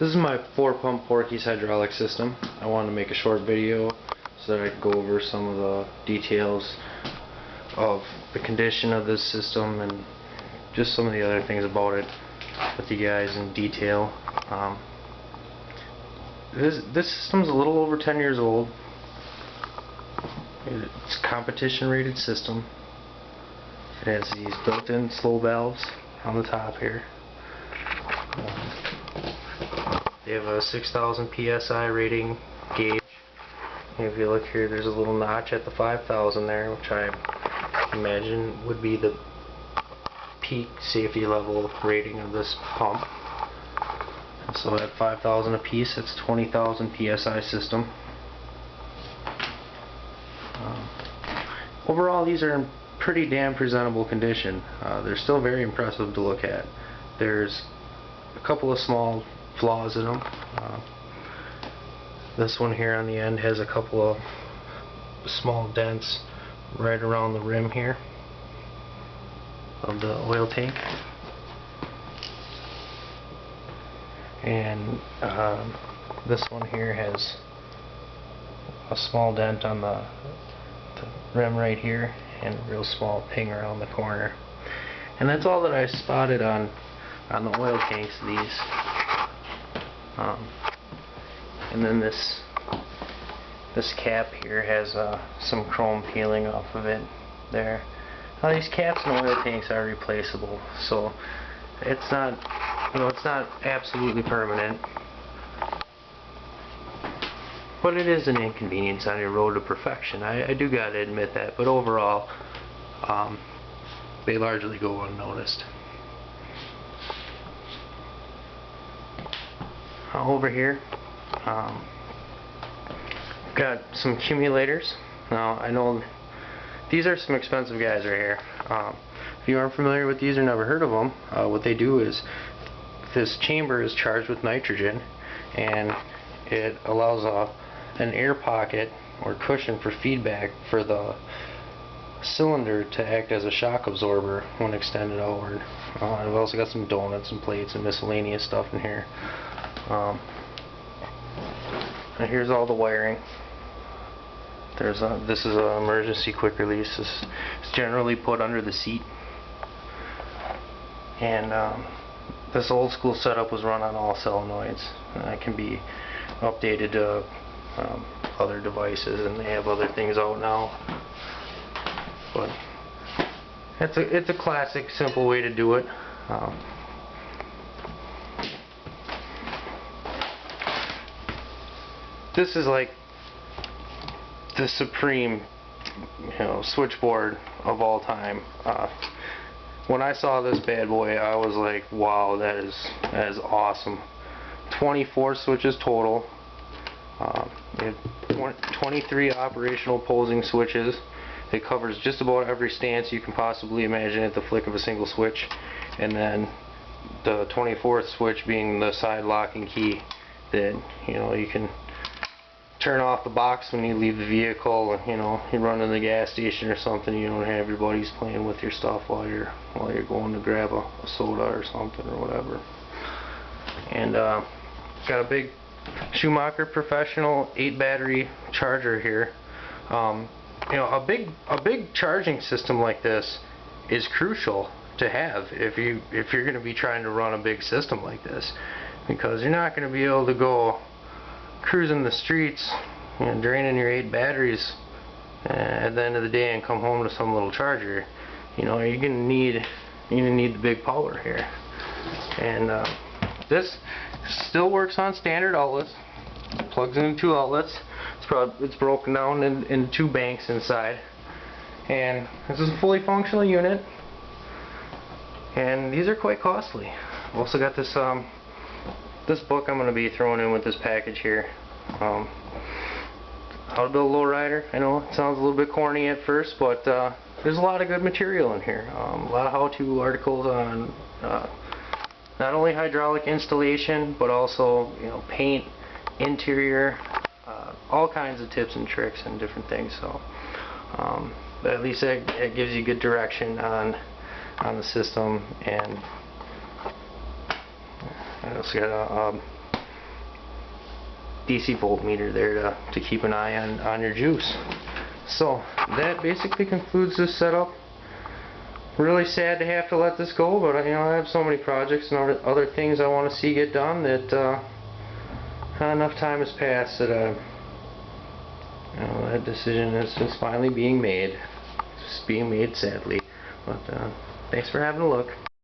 This is my 4-pump Porky's hydraulic system. I wanted to make a short video so that I could go over some of the details of the condition of this system and just some of the other things about it with you guys in detail. This system's a little over 10 years old. It's a competition rated system. It has these built-in slow valves on the top here. They have a 6,000 psi rating gauge. If you look here, there's a little notch at the 5,000 there, which I imagine would be the peak safety level rating of this pump. And so at 5,000 a piece, it's 20,000 psi system. Overall, these are in pretty damn presentable condition. They're still very impressive to look at. There's a couple of small flaws in them. This one here on the end has a couple of small dents right around the rim here of the oil tank, and this one here has a small dent on the rim right here and a real small ping around the corner. And that's all that I spotted on the oil tanks of these. And then this cap here has some chrome peeling off of it there. Now these caps in oil tanks are replaceable, so it's not, it's not absolutely permanent, but it is an inconvenience on your road to perfection. I do gotta admit that, but overall, they largely go unnoticed. Over here, got some accumulators. Now I know these are some expensive guys right here. If you aren't familiar with these or never heard of them, what they do is this chamber is charged with nitrogen, and it allows an air pocket or cushion for feedback for the cylinder to act as a shock absorber when extended outward. I've also got some donuts and plates and miscellaneous stuff in here. And here's all the wiring. This is an emergency quick release. This is generally put under the seat. And this old school setup was run on all solenoids. It can be updated to other devices, and they have other things out now. But it's a classic, simple way to do it. This is like the supreme, switchboard of all time. When I saw this bad boy, I was like, wow, that is awesome. 24 switches total. You have 23 operational posing switches. It covers just about every stance you can possibly imagine at the flick of a single switch, and then the 24th switch being the side locking key that you can turn off the box when you leave the vehicle. You run to the gas station or something, you don't have your buddies playing with your stuff while you're going to grab a soda or something or whatever. And got a big Schumacher Professional 8 battery charger here. A big charging system like this is crucial to have if you're going to be trying to run a big system like this, because you're not going to be able to go cruising the streets and draining your 8 batteries at the end of the day and come home to some little charger. You're gonna need the big power here. And this still works on standard outlets. Plugs into 2 outlets. It's broken down in 2 banks inside. And this is a fully functional unit. And these are quite costly. I've also got this this book I'm going to be throwing in with this package here. How to build a lowrider. I know it sounds a little bit corny at first, but there's a lot of good material in here. A lot of how-to articles on not only hydraulic installation, but also paint, interior, all kinds of tips and tricks and different things. So but at least it gives you good direction on the system. And I also got DC voltmeter there to keep an eye on your juice. So that basically concludes this setup. Really sad to have to let this go, but I have so many projects and other things I want to see get done that enough time has passed that that decision is finally being made. It's being made sadly. But thanks for having a look.